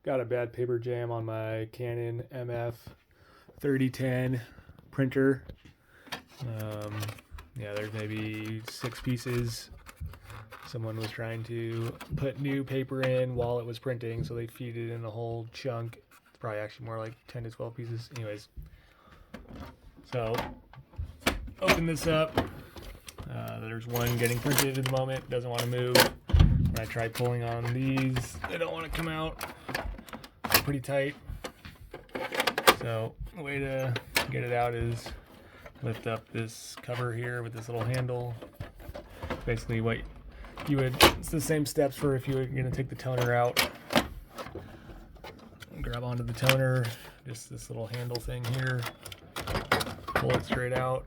got a bad paper jam on my Canon MF3010 printer. Yeah, there's maybe 6 pieces. Someone was trying to put new paper in while it was printing, so they feed it in a whole chunk. It's probably actually more like 10 to 12 pieces. Anyways, so open this up. There's one getting printed at the moment, doesn't want to move. When I try pulling on these, they don't want to come out. They're pretty tight. So the way to get it out is lift up this cover here with this little handle. Basically what you would, it's the same steps for if you were going to take the toner out. Grab onto the toner, just this little handle thing here, pull it straight out,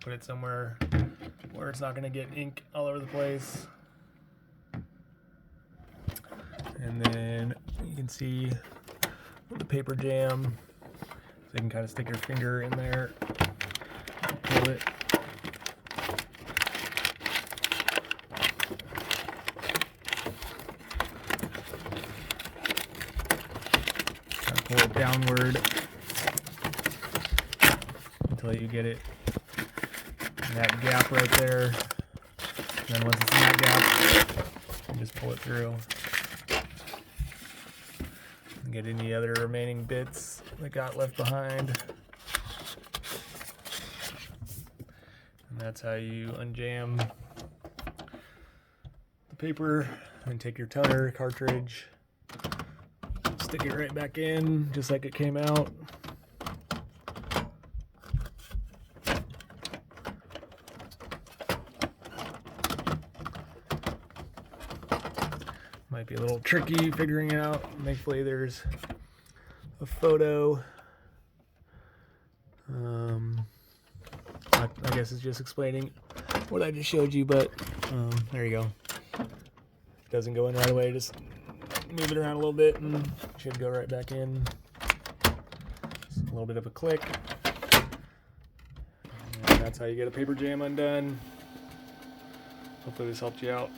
put it somewhere where it's not going to get ink all over the place. And then you can see the paper jam, so you can kind of stick your finger in there, pull it. Kind of pull it downward until you get it in that gap right there. And then once it's in that gap, you just pull it through. And get any other remaining bits that got left behind. And that's how you unjam the paper. And take your toner cartridge, stick it right back in just like it came out. Might be a little tricky figuring it out. Thankfully there's a photo. I guess it's just explaining what I just showed you, but there you go. If it doesn't go in right away, just move it around a little bit and it should go right back in. Just a little bit of a click. And that's how you get a paper jam undone. Hopefully this helped you out.